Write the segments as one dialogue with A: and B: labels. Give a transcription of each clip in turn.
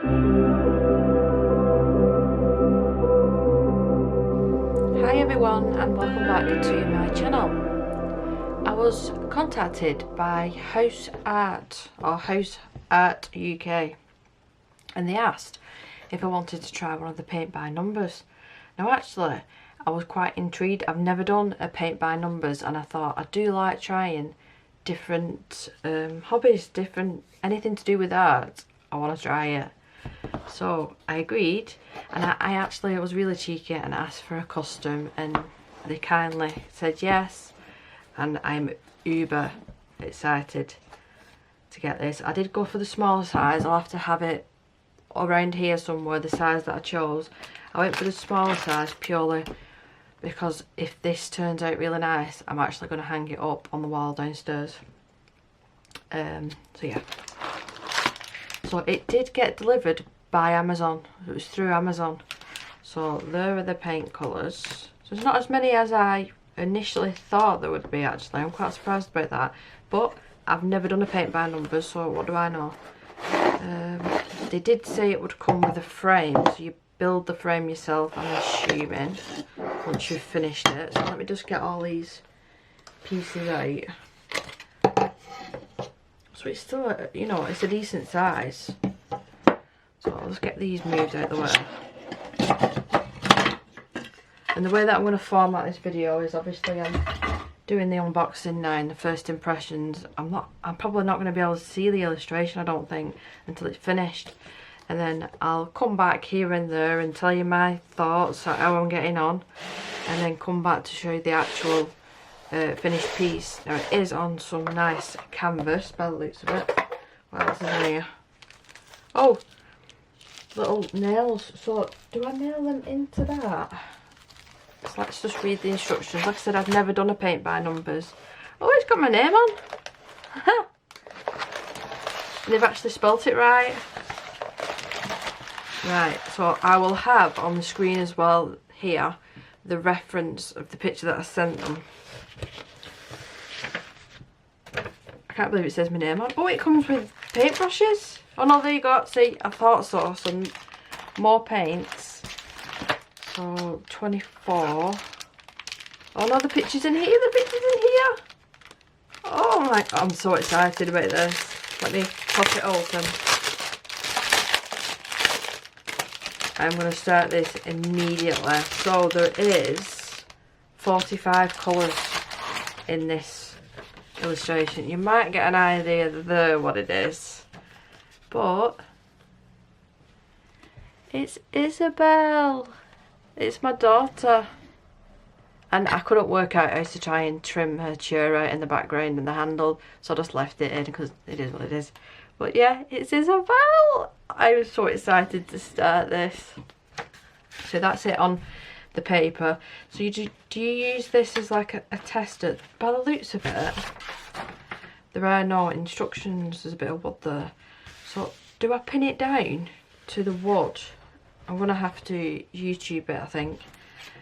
A: Hi everyone and welcome back to my channel. I was contacted by House Art UK and they asked if I wanted to try one of the paint by numbers. Now actually I was quite intrigued. I've never done a paint by numbers and I thought I do like trying different hobbies, anything to do with art. I want to try it. So I agreed, and I actually was really cheeky and asked for a custom, and they kindly said yes, and I'm uber excited to get this. I did go for the smaller size. I'll have to have it around here somewhere, the size that I chose. I went for the smaller size purely because if this turns out really nice, I'm actually going to hang it up on the wall downstairs. So yeah. So it did get delivered by Amazon. It was through Amazon. So there are the paint colours. So it's not as many as I initially thought there would be actually. I'm quite surprised about that. But I've never done a paint by numbers, so what do I know? They did say it would come with a frame, so you build the frame yourself, I'm assuming, once you've finished it. So let me just get all these pieces out. So it's still, you know, it's a decent size. So I'll just get these moved out of the way. And the way that I'm going to format this video is obviously I'm doing the unboxing now and the first impressions. I'm probably not going to be able to see the illustration, I don't think, until it's finished. And then I'll come back here and there and tell you my thoughts, how I'm getting on, and then come back to show you the actual finished piece. Now it is on some nice canvas by the looks of it. What else is in here? Oh, little nails. So do I nail them into that? So let's just read the instructions. Like I said, I've never done a paint by numbers. Oh, it's got my name on. They've actually spelt it right. Right, so I will have on the screen as well here the reference of the picture that I sent them. I can't believe it says my name on. Oh, it comes with paintbrushes. Oh no, there you go. See, I thought so. Some more paints. So 24. Oh no, the picture's in here. The picture's in here. Oh my God, I'm so excited about this. Let me pop it open. I'm going to start this immediately. So there is 45 colours in this illustration. You might get an idea there what it is, but it's Isabel. It's my daughter, and I couldn't work out how to try and trim her chair out in the background and the handle, so I just left it in because it is what it is. But yeah, it's Isabel. I was so excited to start this. So that's it on the paper. So do you use this as like a tester? By the looks of it, there are no instructions. There's a bit of wood there. So do I pin it down to the wood? I'm gonna have to YouTube it, I think.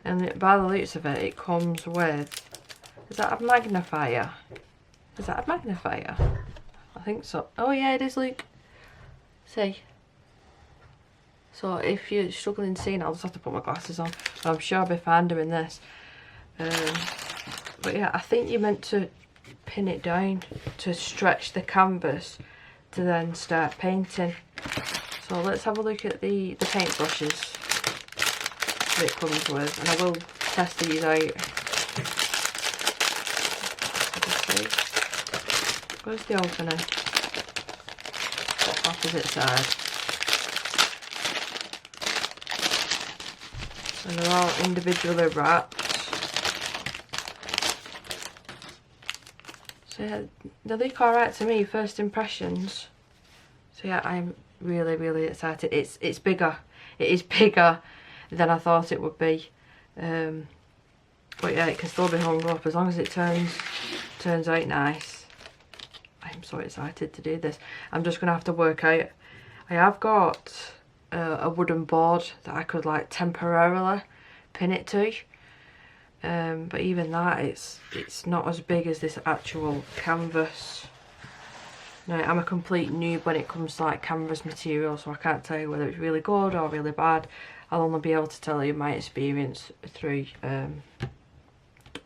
A: And by the looks of it, it comes with, is that a magnifier? Is that a magnifier? I think so. Oh yeah, it is, look. See? So if you're struggling seeing, I'll just have to put my glasses on. I'm sure I'll be fine doing this. But yeah, I think you're meant to pin it down to stretch the canvas to then start painting. So let's have a look at the paintbrushes that it comes with, and I will test these out. Where's the opener? Opposite side. And they're all individually wrapped. So yeah, they look alright to me, first impressions. So yeah, I'm really excited. It's bigger. It is bigger than I thought it would be. But yeah, it can still be hung up as long as it turns out nice. I'm so excited to do this. I'm just gonna have to work out. I have got a wooden board that I could like temporarily pin it to, but even that, it's not as big as this actual canvas. Now, I'm a complete noob when it comes to like canvas material, so I can't tell you whether it's really good or really bad. I'll only be able to tell you my experience through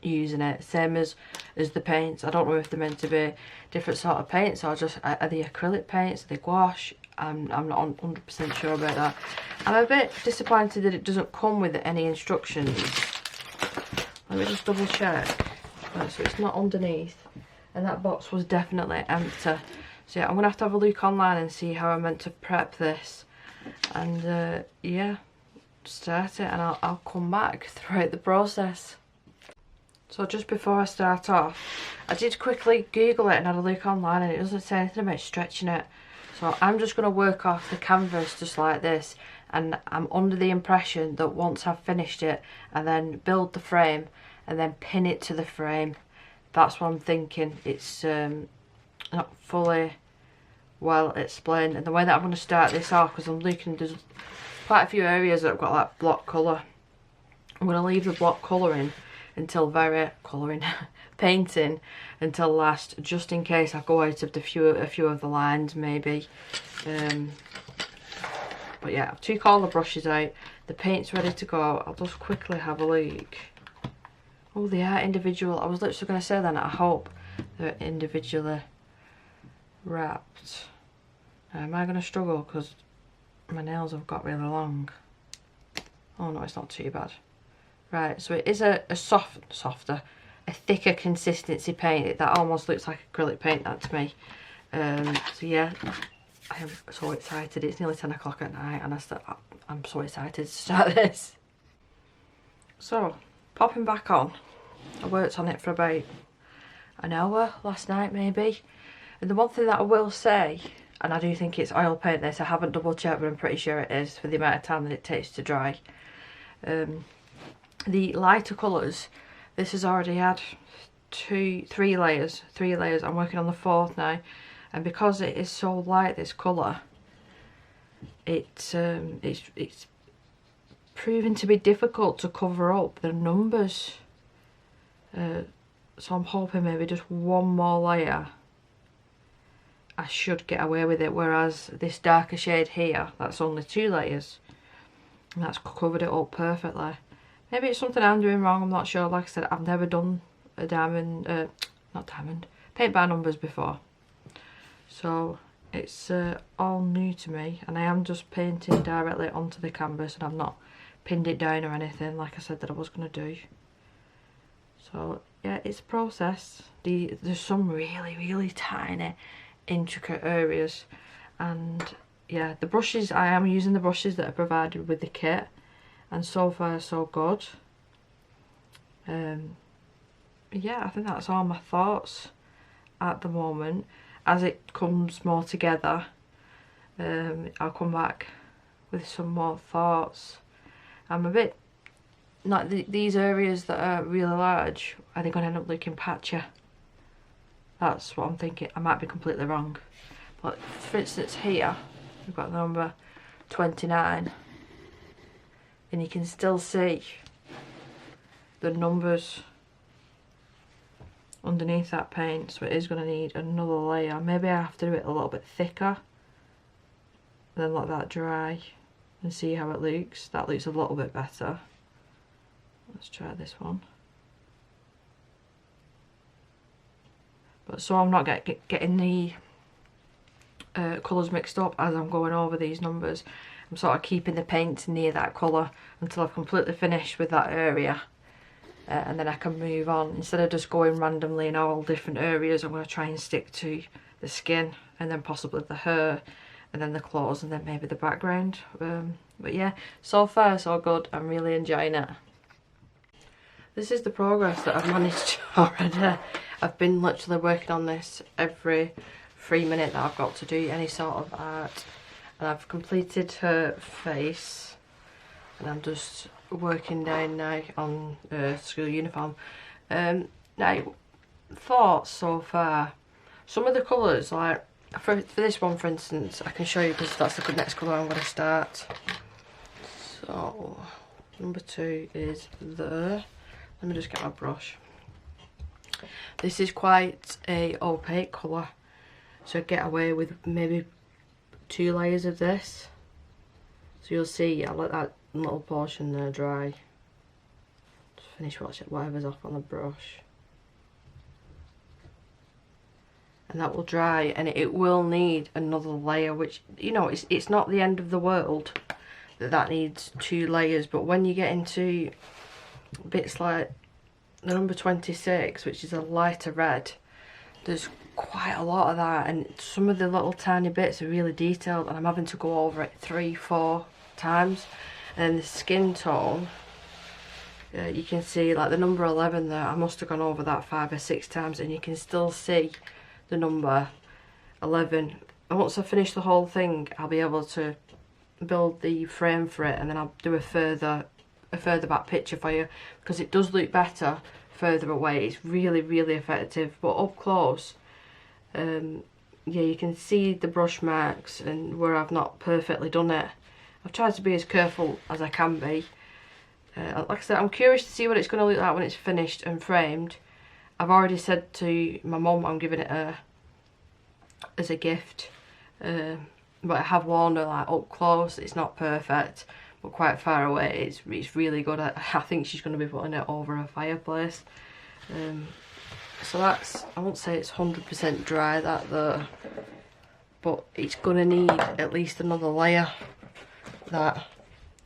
A: using it. Same as the paints. I don't know if they're meant to be different sort of paints or just are they acrylic paints, are they gouache? I'm not 100% sure about that. I'm a bit disappointed that it doesn't come with any instructions. Let me just double check. Right, so it's not underneath, and that box was definitely empty. So yeah, I'm gonna have to have a look online and see how I'm meant to prep this, and yeah, start it, and I'll come back throughout the process. So just before I start off, I did quickly Google it and had a look online, and it doesn't say anything about stretching it. So I'm just going to work off the canvas just like this, and I'm under the impression that once I've finished it and then build the frame and then pin it to the frame, that's what I'm thinking. It's not fully well explained. And the way that I'm going to start this off, because I'm looking, there's quite a few areas that have got like block colour. I'm going to leave the block colouring until painting until last, just in case I go out of a few of the lines maybe. But yeah, I've took all the brushes out, the paint's ready to go. I'll just quickly have a look. Oh, they are individual. I was literally going to say then, I hope they're individually wrapped. Now, am I going to struggle because my nails have got really long? Oh no, it's not too bad. Right, so it is a softer, a thicker consistency paint. That almost looks like acrylic paint, that to me. So yeah, I am so excited. It's nearly 10 o'clock at night and I'm so excited to start this. So, popping back on. I worked on it for about an hour last night maybe. And the one thing that I will say, and I do think it's oil paint this, I haven't double checked but I'm pretty sure it is for the amount of time that it takes to dry. The lighter colours, this has already had three layers. I'm working on the fourth now, and because it is so light, this colour, it's proving to be difficult to cover up the numbers. So I'm hoping maybe just one more layer I should get away with it, whereas this darker shade here, that's only 2 layers and that's covered it up perfectly. Maybe it's something I'm doing wrong, I'm not sure. Like I said, I've never done a paint by numbers before. So it's all new to me, and I am just painting directly onto the canvas and I've not pinned it down or anything like I said that I was going to do. So yeah, it's a process. There's some really tiny intricate areas, and yeah, the brushes, I am using the brushes that are provided with the kit. And so far so good. Yeah, I think that's all my thoughts at the moment. As it comes more together, I'll come back with some more thoughts. I'm a bit like these areas that are really large, are they going to end up looking patchy? That's what I'm thinking. I might be completely wrong, but for instance here we've got the number 29. And you can still see the numbers underneath that paint, so it is going to need another layer. Maybe I have to do it a little bit thicker, and then let that dry and see how it looks. That looks a little bit better. Let's try this one. But so I'm not getting the colours mixed up as I'm going over these numbers. I'm sort of keeping the paint near that colour until I've completely finished with that area, and then I can move on. Instead of just going randomly in all different areas, I'm going to try and stick to the skin and then possibly the hair and then the clothes and then maybe the background. But yeah, so far so good. I'm really enjoying it. This is the progress that I've managed already. I've been literally working on this every 3 minutes that I've got to do any sort of art. And I've completed her face, and I'm just working down now on school uniform. Now, thoughts so far. Some of the colours, like for this one for instance, I can show you because that's the next colour I'm going to start. So, number 2 is there. Let me just get my brush. This is quite a opaque colour. to get away with maybe 2 layers of this. So you'll see, I'll let that little portion there dry. Just finish whatever's off on the brush. And that will dry, and it will need another layer, which, you know, it's not the end of the world that needs 2 layers. But when you get into bits like the number 26, which is a lighter red, there's quite a lot of that, and some of the little tiny bits are really detailed, and I'm having to go over it 3-4 times. And then the skin tone, you can see like the number 11 there, I must have gone over that 5 or 6 times, and you can still see the number 11. And once I finish the whole thing, I'll be able to build the frame for it, and then I'll do a further back picture for you, because it does look better further away. It's really, really effective, but up close, yeah, you can see the brush marks and where I've not perfectly done it. I've tried to be as careful as I can be. Like I said, I'm curious to see what it's going to look like when it's finished and framed. I've already said to my mum I'm giving it as a gift, but I have warned her, like, up close it's not perfect, but quite far away it's really good. I think she's going to be putting it over a fireplace. So that's, I won't say it's 100% dry, that though, but it's going to need at least another layer. That,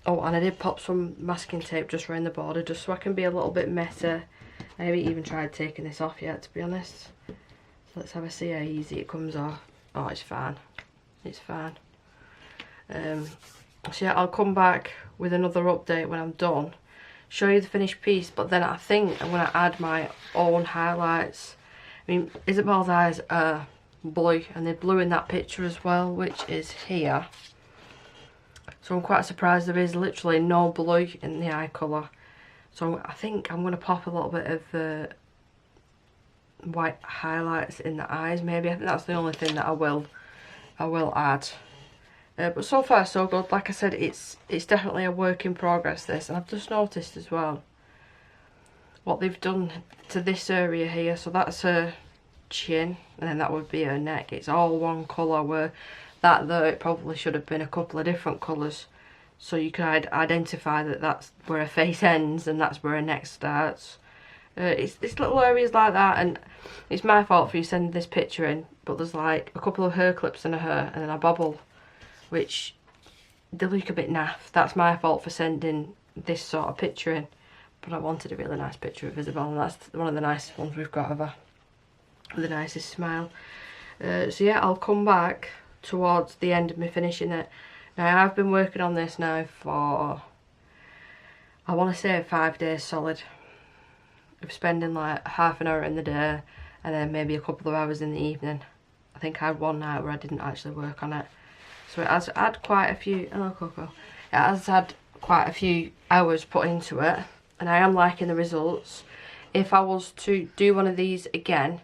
A: oh, and I did pop some masking tape just around the border, just so I can be a little bit messy. I haven't even tried taking this off yet, to be honest. So let's have a see how easy it comes off. Oh, it's fine. It's fine. So yeah, I'll come back with another update when I'm done, show you the finished piece, but then I think I'm going to add my own highlights. I mean, Isabel's eyes are blue, and they're blue in that picture as well, which is here. So I'm quite surprised there is literally no blue in the eye colour. So I think I'm going to pop a little bit of white highlights in the eyes, maybe. I think that's the only thing that I will add. But so far so good. Like I said, it's definitely a work in progress, this. And I've just noticed as well what they've done to this area here. So that's her chin, and then that would be her neck. It's all one colour, where that though, it probably should have been a couple of different colours. So you could identify that that's where her face ends and that's where her neck starts. It's little areas like that, and it's my fault for you sending this picture in, but there's like a couple of hair clips in her hair and then a bobble, which they look a bit naff. That's my fault for sending this sort of picture in, but I wanted a really nice picture of Isabel, and that's one of the nicest ones we've got of her, with the nicest smile. So yeah, I'll come back towards the end of me finishing it. Now, I've been working on this now for, I want to say 5 days solid. I'm spending like half an hour in the day and then maybe a couple of hours in the evening. I think I had one night where I didn't actually work on it. So it has had quite a few, hello Coco. It has had quite a few hours put into it, and I am liking the results. If I was to do one of these again,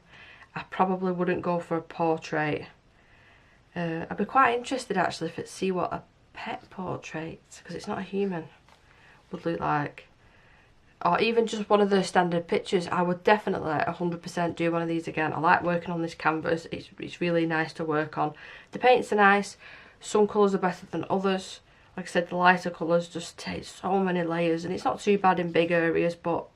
A: I probably wouldn't go for a portrait. I'd be quite interested actually to see what a pet portrait, because it's not a human, would look like. Or even just one of the standard pictures. I would definitely 100% do one of these again. I like working on this canvas. It's really nice to work on. The paints are nice. Some colours are better than others. Like I said, the lighter colours just take so many layers, and it's not too bad in big areas, but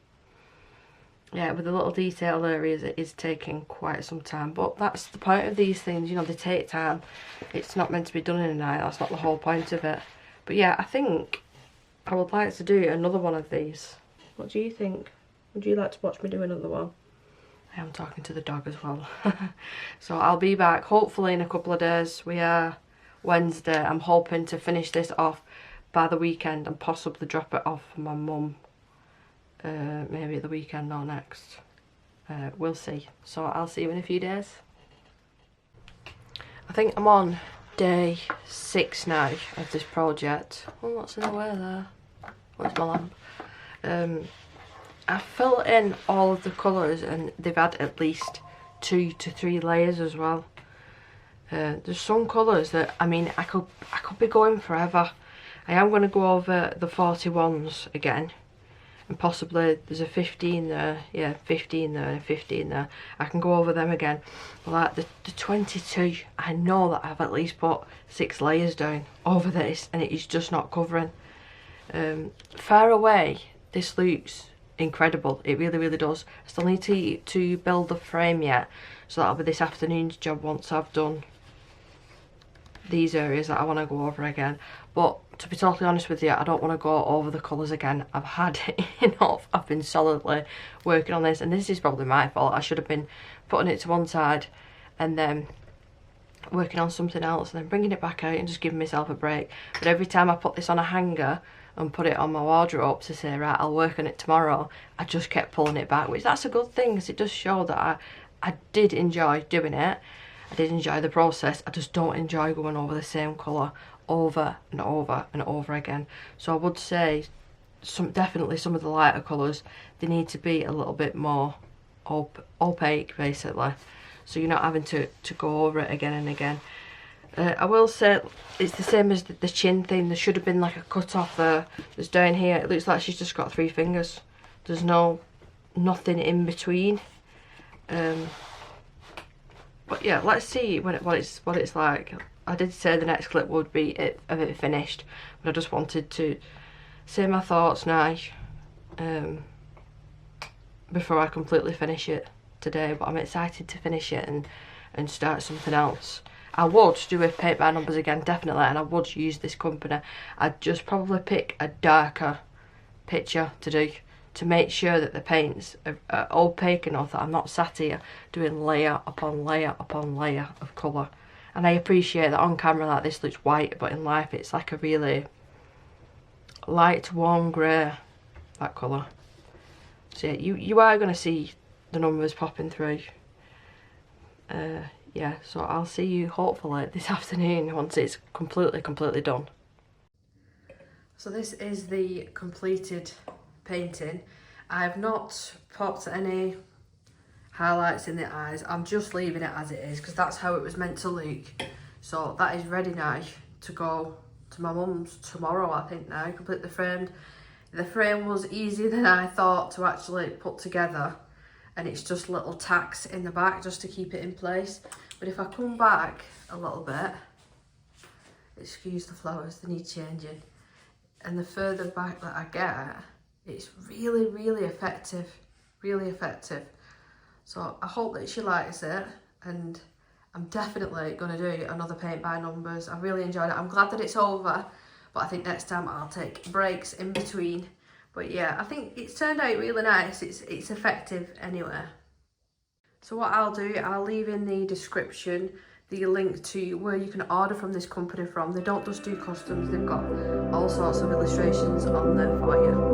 A: yeah, with the little detail areas it is taking quite some time. But that's the point of these things, you know, they take time. It's not meant to be done in a night, that's not the whole point of it. But yeah, I think I would like to do another one of these. What do you think? Would you like to watch me do another one? I am talking to the dog as well. So I'll be back hopefully in a couple of days. We are Wednesday. I'm hoping to finish this off by the weekend and possibly drop it off for my mum. Maybe at the weekend or next. We'll see. So I'll see you in a few days. I think I'm on day 6 now of this project. Oh, what's in the way there? Where's my lamp? I filled in all of the colours, and they've had at least 2 to 3 layers as well. There's some colours that, I mean, I could be going forever. I am going to go over the 41s again. and possibly there's a 15 there, yeah, 15 there and a 15 there. I can go over them again. But like the 22, I know that I've at least put 6 layers down over this and it is just not covering. Far away, this looks incredible. It really, really does. I still need to build the frame yet, so that'll be this afternoon's job once I've done these areas that I want to go over again. But to be totally honest with you, I don't want to go over the colours again. I've had enough. I've been solidly working on this, and this is probably my fault. I should have been putting it to one side and then working on something else and then bringing it back out and just giving myself a break. But every time I put this on a hanger and put it on my wardrobe to say, right, I'll work on it tomorrow, I just kept pulling it back, which that's a good thing, because it does show that I did enjoy doing it. I did enjoy the process. I just don't enjoy going over the same colour over and over and over again. So I would say definitely some of the lighter colours, they need to be a little bit more opaque basically, so you're not having to go over it again and again. I will say it's the same as the chin thing. There should have been like a cut off there. There's down here, it looks like she's just got 3 fingers. There's nothing in between. But yeah, let's see what it's like. I did say the next clip would be of it finished, but I just wanted to say my thoughts now before I completely finish it today. But I'm excited to finish it and start something else. I would do a paint by numbers again, definitely, and I would use this company. I'd just probably pick a darker picture to do, to make sure that the paints are opaque enough that I'm not sat here doing layer upon layer upon layer of colour. And I appreciate that on camera like this looks white, but in life it's like a really light warm grey, that colour. So yeah, you are going to see the numbers popping through. Yeah, so I'll see you hopefully this afternoon once it's completely done. So this is the completed painting. I've not popped any highlights in the eyes. I'm just leaving it as it is because that's how it was meant to look. So that is ready now to go to my mum's tomorrow, I think now, completely framed. The frame was easier than I thought to actually put together, and it's just little tacks in the back just to keep it in place. But if I come back a little bit, excuse the flowers, they need changing, and the further back that I get, it's really effective, really effective. So I hope that she likes it, and I'm definitely going to do another paint by numbers. I really enjoyed it. I'm glad that it's over, but I think next time I'll take breaks in between. But yeah, I think it's turned out really nice. It's effective anyway. So what I'll do, I'll leave in the description the link to where you can order from this company from. They don't just do customs, they've got all sorts of illustrations on there for you.